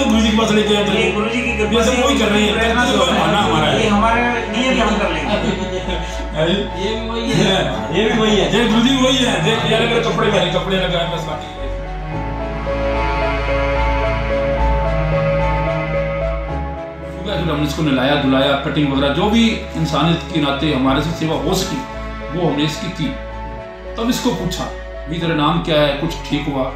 तो गुरु जी के पास लेके आते हैं, गुरु जी की कृपा से वही कर रही है, करना तो मानना हमारा है, ये हमारा नियत हम कर लेंगे। ये भी वही है, ये भी वही है, गुरु जी वही है। देख ये अलग कपड़े पहने, कपड़े लगाए बस बाकी हमने इसको नहलाया धुलाया, कटिंग वगैरह जो भी इंसानियत के नाते हमारे से सेवा हो सकी वो हमने इसकी की। तब इसको पूछा भाई तेरा नाम क्या है, कुछ ठीक हुआ?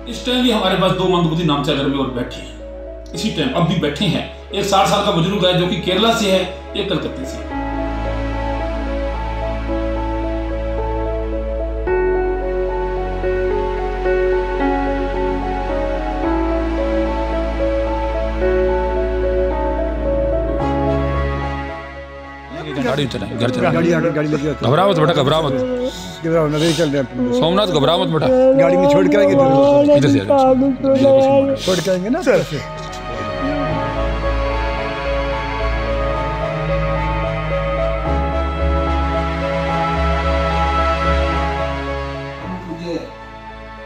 इस टाइम भी हमारे पास 2 मंदबुद्धि नामचा घर में और बैठे हैं, इसी टाइम अब भी बैठे हैं। एक 60 साल का बुजुर्ग है जो कि केरला से है, एक कलकत्ते से। गाड़ी चला, घर चला, गाड़ी लगी, घबरा मत बेटा, घबरा मत, चल रहे हैं सोमनाथ, घबरा मत बेटा, गाड़ी में छोड़ के आएंगे, इधर से छोड़ के आएंगे ना सर।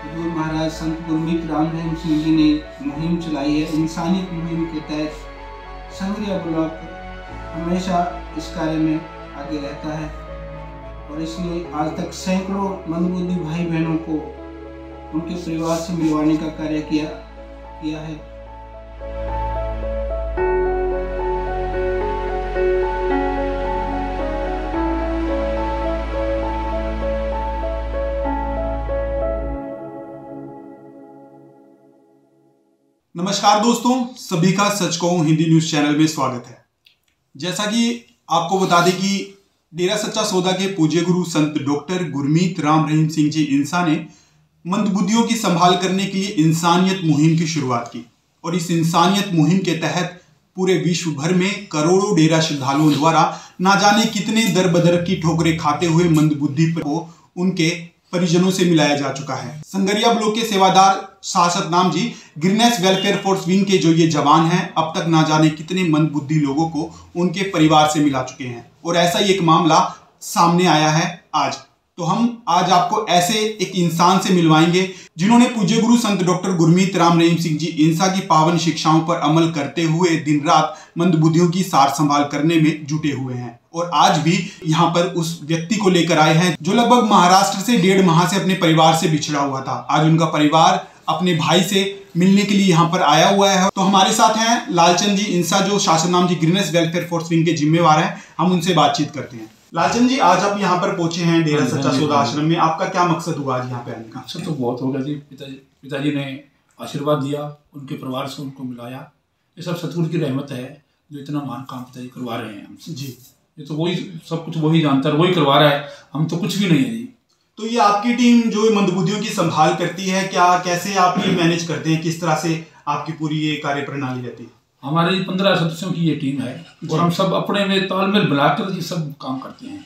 गुरु महाराज संत गुरमीत राम रहीम सिंह जी ने मुहिम चलाई है, इंसानियत मुहिम के तहत संगरिया ब्लॉक हमेशा इस कार्य में आगे रहता है और इसलिए आज तक सैकड़ों मंदबुद्धि भाई बहनों को उनके परिवार से मिलवाने का कार्य किया है। नमस्कार दोस्तों, सभी का सच कहूं हिंदी न्यूज चैनल में स्वागत है। जैसा कि आपको बता दें कि डेरा सच्चा सौदा के पूज्य गुरु संत डॉक्टर गुरमीत राम रहीम सिंह जी इंसा ने मंदबुद्धियों की संभाल करने के लिए इंसानियत मुहिम की शुरुआत की और इस इंसानियत मुहिम के तहत पूरे विश्व भर में करोड़ों डेरा श्रद्धालुओं द्वारा ना जाने कितने दर बदर की ठोकरें खाते हुए मंदबुद्धि को उनके परिजनों से मिलाया जा चुका है। संगरिया ब्लॉक के सेवादार शासक नाम जी गिरनेस वेलफेयर फोर्स विंग के जो ये जवान हैं, अब तक ना जाने कितने मंदबुद्धि लोगों को उनके परिवार से मिला चुके हैं और ऐसा ही एक मामला सामने आया है आज। तो हम आज आपको ऐसे एक इंसान से मिलवाएंगे जिन्होंने पूज्य गुरु संत डॉक्टर गुरमीत राम रहीम सिंह जी इंसा की पावन शिक्षाओं पर अमल करते हुए दिन रात मंदबुद्धियों की सार संभाल करने में जुटे हुए हैं और आज भी यहाँ पर उस व्यक्ति को लेकर आए हैं जो लगभग महाराष्ट्र से 1.5 माह से अपने परिवार से बिछड़ा हुआ था। आज उनका परिवार अपने भाई से मिलने के लिए यहाँ पर आया हुआ है। तो हमारे साथ हैं लालचंद जी इंसा जो शासन नाम जी गिरनेस वेलफेयर फोर्स विंग के जिम्मेवार हैं। हम उनसे बातचीत करते हैं। लालचंद जी, आज आप यहाँ पर पहुंचे हैं डेरा सच्चा सौदा आश्रम में, आपका क्या मकसद हुआ आज यहाँ पे आने का? अच्छा तो बहुत हो गया जी, पिताजी ने आशीर्वाद दिया, उनके परिवार से उनको मिलाया। ये सब सतगुरु की रहमत है जो इतना महान काम पिताजी करवा रहे हैं हमसे जी। ये तो वही सब कुछ वही जानता है, वही करवा रहा है, हम तो कुछ भी नहीं है जी। तो ये आपकी टीम जो मंदबुद्धियों की संभाल करती है, क्या कैसे आप ये मैनेज करते हैं, किस तरह से आपकी पूरी ये कार्य प्रणाली रहती है? हमारे 15 सदस्यों की ये टीम है और हम सब अपने में तालमेल बनाकर ये सब काम करते हैं,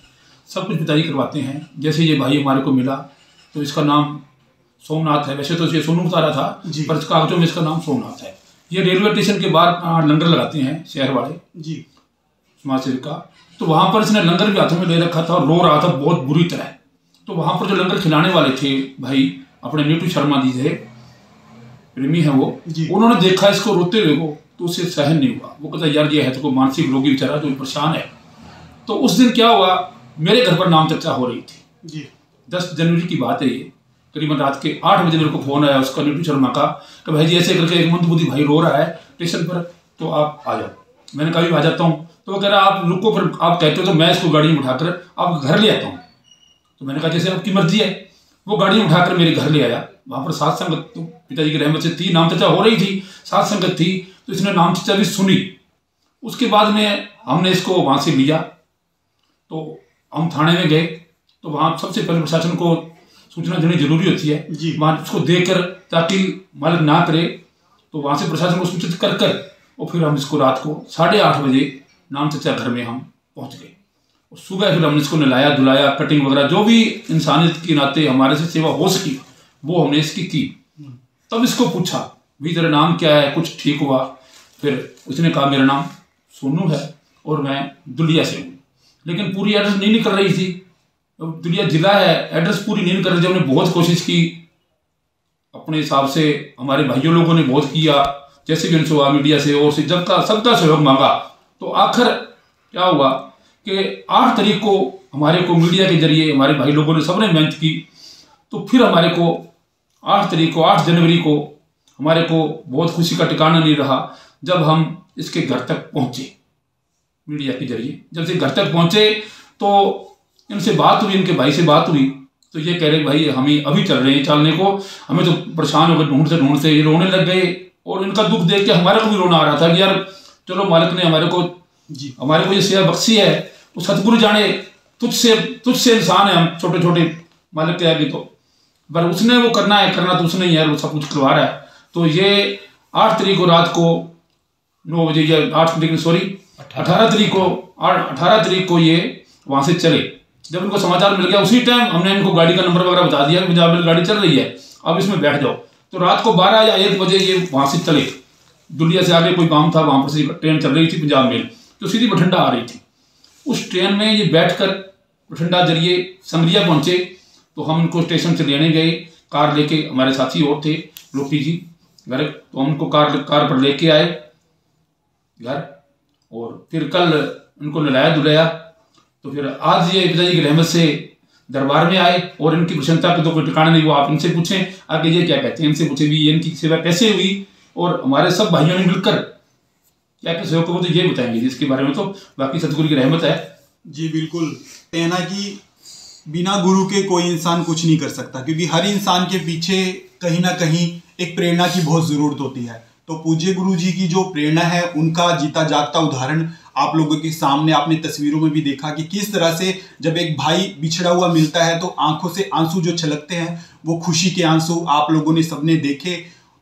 सब कुछ पिताजी करवाते हैं। जैसे ये भाई हमारे को मिला तो इसका नाम सोमनाथ है, वैसे तो ये सोनू बता रहा था पर कागजों में इसका नाम सोमनाथ है। ये रेलवे स्टेशन के बाहर लंगर लगाते हैं शहर वाले जी समाज सेवक का, तो वहाँ पर इसने लंगर भी हाथों में ले रखा था और रो रहा था बहुत बुरी तरह। तो वहाँ पर जो लंगर खिलाने वाले थे भाई अपने नीटू शर्मा जी थे, प्रेमी है वो, उन्होंने देखा इसको रोते हुए को तो उसे सहन नहीं हुआ। वो कहता यार ये है तो कोई मानसिक रोगी बेचारा जो परेशान है। तो उस दिन क्या हुआ, मेरे घर पर नाम चर्चा हो रही थी जी। 10 जनवरी की बात है ये, करीबन रात के 8 बजे मेरे को फोन आया उसका नीटू शर्मा का कि भाई जी ऐसे करके एक मंदबुद्धि भाई रो रहा है स्टेशन पर, तो आप आ जाओ। मैंने कहा भी आ जाता हूँ। तो वो कह रहा आप रुको, फिर आप कहते हो तो मैं इसको गाड़ी में उठाकर आपके घर ले आता हूँ। तो मैंने कहा जैसे आपकी मर्जी है। वो गाड़ी में उठाकर मेरे घर ले आया। वहाँ पर सात संगत तो पिताजी की रहमत से थी, नाम चर्चा हो रही थी, सात संगत थी, तो इसने नाम चर्चा भी सुनी। उसके बाद में हमने इसको वहाँ से लिया तो हम थाने में गए। तो वहाँ सबसे पहले प्रशासन को सूचना देनी जरूरी होती है जी। वहाँ उसको देकर ताकि मालिक ना करे, तो वहाँ से प्रशासन को सूचित कर और फिर हम इसको रात को 8:30 बजे नाम चर्चा घर में हम पहुँच गए सुबह फिर हमने इसको नहलाया धुलाया, कटिंग वगैरह जो भी इंसानियत के नाते हमारे से सेवा हो सकी वो हमने इसकी की। तब इसको पूछा भाई तेरा नाम क्या है, कुछ ठीक हुआ। फिर उसने कहा मेरा नाम सोनू है और मैं दुलिया से हूँ, लेकिन पूरी एड्रेस नहीं निकल रही थी। दुलिया जिला है, एड्रेस पूरी नहीं निकल रही थी। हमने बहुत कोशिश की अपने हिसाब से, हमारे भाइयों लोगों ने बहुत किया, जैसे भी उनसे हुआ मीडिया से और से जब का सबका सहयोग मांगा। तो आखिर क्या हुआ कि 8 तारीख को हमारे को मीडिया के जरिए हमारे भाई लोगों ने सबने मेहनत की। तो फिर हमारे को 8 तारीख को 8 जनवरी को हमारे को बहुत खुशी का ठिकाना नहीं रहा जब हम इसके घर तक पहुंचे मीडिया के जरिए। जब से घर तक पहुंचे तो इनसे बात हुई, इनके भाई से बात हुई, तो ये कह रहे भाई हमें अभी चल रहे हैं चलने को, हमें तो परेशान हो गए ढूंढते ये रोने लग गए। और इनका दुख देख के हमारे को भी रोना आ रहा था कि यार चलो मालिक ने हमारे को ये सेवा बख्शी है, तो सतगुरु जाने तुझसे इंसान है हम छोटे छोटे मालिक के आगे। तो पर उसने वो करना तो उसने ही है, वो सब कुछ करवा रहा है। तो ये 8 तारीख को रात को 9 बजे या 18 तारीख को ये वहाँ से चले। जब इनको समाचार मिल गया उसी टाइम हमने इनको गाड़ी का नंबर वगैरह बता दिया कि पंजाब में गाड़ी चल रही है, अब इसमें बैठ जाओ। तो रात को 12 या 1 बजे ये वहाँ से चले। दुलिया से आगे कोई काम था, वहाँ पर से ट्रेन चल रही थी पंजाब में, तो सीधी बठिंडा आ रही थी। उस ट्रेन में ये बैठकर बठिंडा जरिए संगरिया पहुँचे। तो हम इनको स्टेशन से लेने गए, कार लेके, हमारे साथी और थे लोकी जी घर, तो हम उनको कार पर लेके आए घर। और फिर कल उनको नहलाया धुलाया। तो फिर आज ये पिताजी की रहमत से दरबार में आए और इनकी प्रसन्नता के तो कोई ठिकाना नहीं। वो आप इनसे पूछें आगे ये क्या कहते हैं, इनसे पूछे भी इनकी सेवा कैसे हुई और हमारे सब भाइयों ने मिलकर क्या क्या सहयोग को तो ये बताएंगे जिसके बारे में तो बाकी सतगुरु की रहमत है। जी बिल्कुल, कहना कि बिना गुरु के कोई इंसान कुछ नहीं कर सकता, क्योंकि हर इंसान के पीछे कहीं ना कहीं एक प्रेरणा की बहुत ज़रूरत होती है। तो पूज्य गुरु जी की जो प्रेरणा है उनका जीता जागता उदाहरण आप लोगों के सामने आपने तस्वीरों में भी देखा कि किस तरह से जब एक भाई बिछड़ा हुआ मिलता है तो आंखों से आंसू जो छलकते हैं वो खुशी के आंसू आप लोगों ने सबने देखे।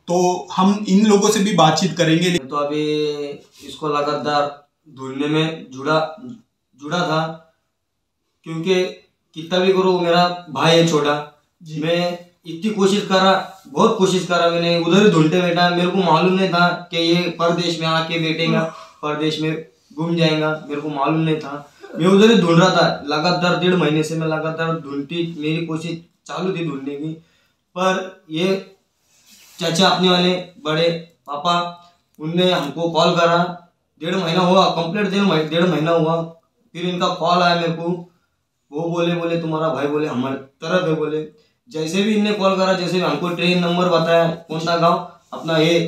तो हम इन लोगों से भी बातचीत करेंगे। तो अभी इसको लगातार ढूंढने में जुड़ा था, क्योंकि कितना भी करो मेरा भाई है छोटा। मैं इतनी कोशिश करा, बहुत कोशिश करा, मैंने उधर ही ढूंढते बैठा। मेरे को मालूम नहीं था कि ये परदेश में आके बैठेगा, परदेश में घूम जाएगा, मेरे को मालूम नहीं था। मैं उधर ही ढूंढ रहा था लगातार 1.5 महीने से मैं लगातार ढूंढती, मेरी कोशिश चालू थी ढूंढने की। पर ये चाचा अपने वाले बड़े पापा उनने हमको कॉल करा, 1.5 महीना हुआ कंप्लीट, 1.5 महीना हुआ। फिर इनका कॉल आया मेरे को, वो बोले तुम्हारा भाई बोले हमारे तरफ है बोले। जैसे भी इनने कॉल करा, जैसे भी हमको ट्रेन नंबर बताया, कौन सा गाँव अपना ये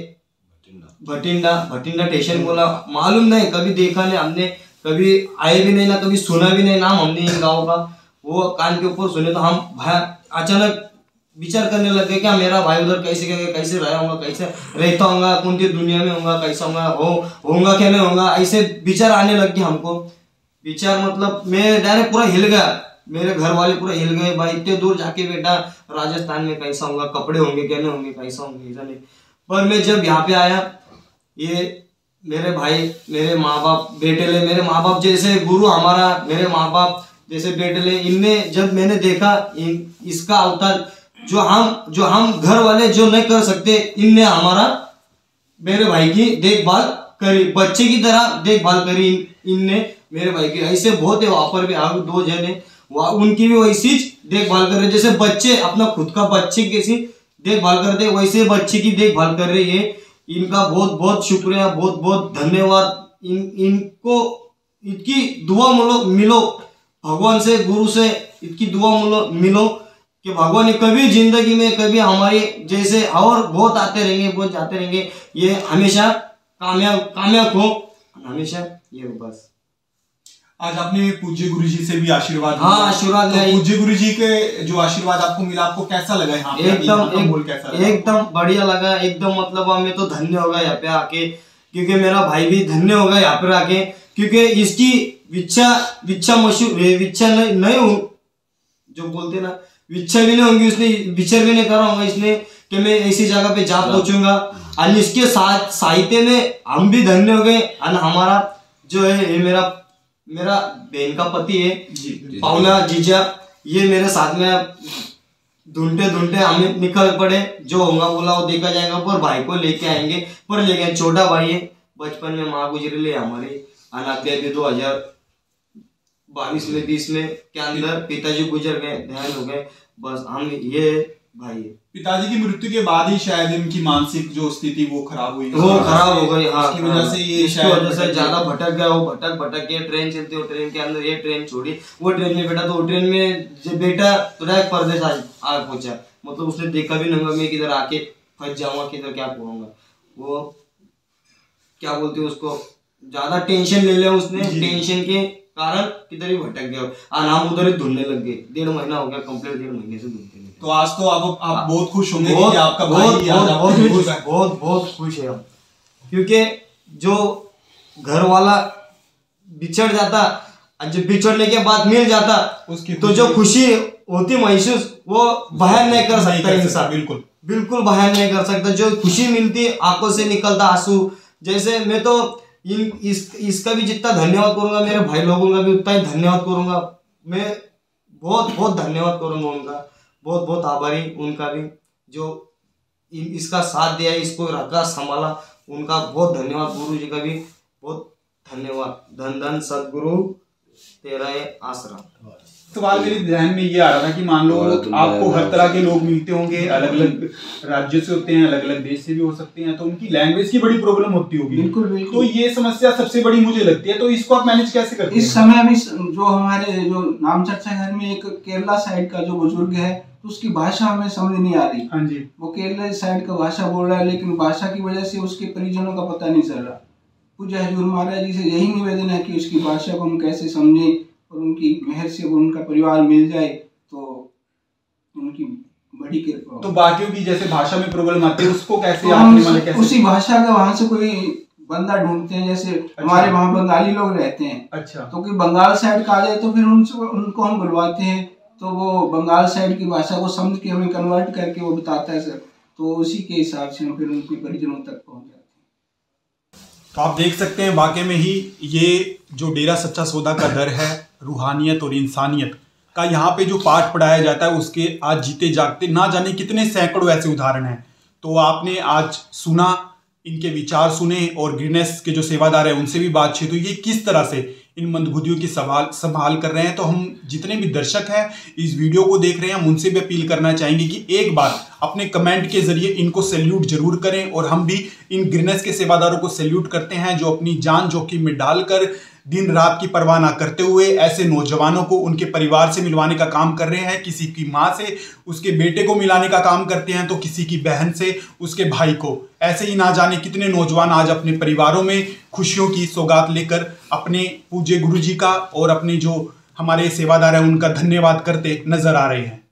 भटिंडा स्टेशन बोला। मालूम नहीं, कभी देखा नहीं हमने, कभी आए भी नहीं ना, कभी सुना भी नहीं नाम हमने इन गाँव का। वो कान के ऊपर सुने तो हम भाई अचानक विचार करने लग गए क्या मेरा भाई उधर कैसे रहा होगा, कैसे रहता होगा, कौन सी दुनिया में होगा, कैसा होगा क्या नहीं होगा, ऐसे विचार आने लग गए हमको। विचार मतलब मैं डायरेक्ट पूरा हिल गया, मेरे घर वाले पूरा हिल गए। भाई इतने दूर जाके बेटा राजस्थान में कैसा होगा, कपड़े होंगे क्या नहीं होंगे, कैसा होंगे ऐसा नहीं। पर मैं जब यहाँ पे आया, ये मेरे भाई मेरे माँ बाप बेटे ले, मेरे माँ बाप जैसे गुरु हमारा, मेरे माँ बाप जैसे बेटे ले, इनने जब मैंने देखा इसका अवतार जो हम घर वाले जो नहीं कर सकते, इनने हमारा मेरे भाई की देखभाल करी, बच्चे की तरह देखभाल करी इनने मेरे भाई की। ऐसे बहुत है, वहां पर भी आगे 2 जने उनकी भी वैसी देखभाल कर रहे, जैसे बच्चे अपना खुद का बच्चे कैसी देखभाल करते वैसे बच्चे की देखभाल कर रही है। इनका बहुत बहुत शुक्रिया, बहुत बहुत धन्यवाद। इनको इनकी दुआ मिलो भगवान से, गुरु से इनकी दुआ मिलो कि भगवान कभी जिंदगी में कभी हमारे जैसे और बहुत आते रहेंगे, बहुत जाते रहेंगे, ये हमेशा कामयाब हो हमेशा, ये बस। आज आपने पूज्य गुरु जी से भी आशीर्वाद आशीर्वाद तो पूज्य गुरु जी के जो आशीर्वाद आपको मिला, आपको कैसा लगा यहाँ पे? एकदम बढ़िया लगा, एकदम मतलब मैं तो धन्य हो गया यहाँ पे आके, क्योंकि मेरा भाई भी धन्य होगा यहाँ पे आके, क्योंकि इसकी विच्छा नहीं हो, जो बोलते ना विच्छा भी नहीं होंगी, उसने विचार भी नहीं करा होगा इसने कि मैं ऐसी जगह पे जा पहुंचूंगा। और इसके साथ साहित्य में हम भी धन्य हो गए। और हमारा जो है ये मेरा मेरा बहन का पति है जी। पावना जीजा, ये मेरे साथ में ढूंढते ढूंढते हमें निकल पड़े। जो होगा बोला वो देखा जाएगा, पर भाई को लेके आएंगे। पर लेकिन छोटा भाई है, बचपन में माँ गुजरी ले हमारी, अनाथ भी 2022 में 20 में के अंदर पिताजी गुजर गए, ध्यान हो गए। बस हम ये भाई है। पिताजी की मृत्यु के बाद ही शायद इनकी मानसिक जो स्थिति वो खराब हुई, वो खराब हो गई। हाँ, इसकी वजह से ये इसकी वजह से ज्यादा भटक गया। वो भटक के ट्रेन चलती, वो ट्रेन के अंदर ये ट्रेन छोड़ी, वो ट्रेन में बैठा, तो वो ट्रेन में जब बैठा तो डायरेक्ट परदेश आ पहुंचा। मतलब उसने देखा भी नहीं मैं किधर आके फंस जाऊंगा, किधर क्या करूंगा। वो क्या बोलते हैं उसको, ज्यादा टेंशन ले लिया उसने, टेंशन के कारण किधर ही भटक गया। हम उधर ही ढूंढने लग गए। 1.5 महीना हो गया, कंप्लीट 1.5 महीने से ढूंढते। तो आज तो आप बहुत खुश होंगे कि आपका भाई बहुत खुश है हम, क्योंकि जो घर वाला बिछड़ जाता और जब बिछड़ने के बाद मिल जाता उसकी तो जो खुशी होती महसूस वो बयान नहीं कर सकता इंसान। बिल्कुल बयान नहीं कर सकता। जो खुशी मिलती आंखों से निकलता आंसू। जैसे मैं तो इसका भी जितना धन्यवाद करूंगा, मेरे भाई लोगों का भी उतना ही धन्यवाद करूंगा। मैं बहुत धन्यवाद करूंगा उनका, बहुत आभारी उनका भी, जो इसका साथ दिया, इसको रखा संभाला। उनका बहुत धन्यवाद। गुरु जी का भी बहुत धन्यवाद। धन धन सदगुरु तेरा ये आसरा। सवाल मेरे ध्यान में ये आ रहा था कि मान लो आपको हर तरह के लोग मिलते होंगे, अलग अलग राज्य से होते हैं, अलग अलग देश से भी हो सकते हैं, तो उनकी लैंग्वेज की बड़ी प्रॉब्लम होती होगी। बिल्कुल। तो ये समस्या सबसे बड़ी मुझे लगती है, तो इसको आप मैनेज कैसे करते हैं? इस समय अभी जो हमारे जो नाम चर्चा घर में एक केरला साइड का जो बुजुर्ग है, तो उसकी भाषा हमें समझ नहीं आ रही। हाँ जी। वो केरला साइड का भाषा बोल रहा है, लेकिन भाषा की वजह से उसके परिजनों का पता नहीं चल रहा। पूज्य हजूर महाराज जी से यही निवेदन है कि उसकी भाषा को हम कैसे समझें और उनकी मेहर से उनका परिवार मिल जाए तो उनकी बड़ी कृपा। तो बाकियों की जैसे भाषा में प्रॉब्लम आती है उसको कैसे तो आपने कैसे? उसी भाषा का वहां से कोई बंदा ढूंढते हैं। जैसे हमारे वहाँ बंगाली लोग रहते हैं, अच्छा, तो कोई बंगाल साइड का आ जाए तो फिर उनको हम बुलवाते हैं, तो वो बंगाल साइड की भाषा को समझ के हमें कन्वर्ट करके वो बताता है सर। तो उसी के हिसाब से हम फिर उनके परिजनों तक पहुँच जाते हैं। तो आप देख सकते हैं वाकई में ही ये जो डेरा सच्चा सौदा का दर है, रूहानियत और इंसानियत का यहाँ पे जो पाठ पढ़ाया जाता है, उसके आज जीते जागते ना जाने कितने सैकड़ों ऐसे उदाहरण हैं। तो आपने आज सुना, इनके विचार सुने और ग्रीनेस के जो सेवादार हैं उनसे भी बातचीत हुई, ये किस तरह से इन मंदबुद्धियों की संभाल कर रहे हैं। तो हम जितने भी दर्शक हैं इस वीडियो को देख रहे हैं, हम उनसे भी अपील करना चाहेंगे कि एक बार अपने कमेंट के जरिए इनको सैल्यूट जरूर करें। और हम भी इन ग्रीनेस के सेवादारों को सैल्यूट करते हैं जो अपनी जान जोखिम में डालकर दिन रात की परवाह ना करते हुए ऐसे नौजवानों को उनके परिवार से मिलवाने का काम कर रहे हैं। किसी की माँ से उसके बेटे को मिलाने का काम करते हैं, तो किसी की बहन से उसके भाई को। ऐसे ही ना जाने कितने नौजवान आज अपने परिवारों में खुशियों की सौगात लेकर अपने पूज्य गुरु जी का और अपने जो हमारे सेवादार हैं उनका धन्यवाद करते नजर आ रहे हैं।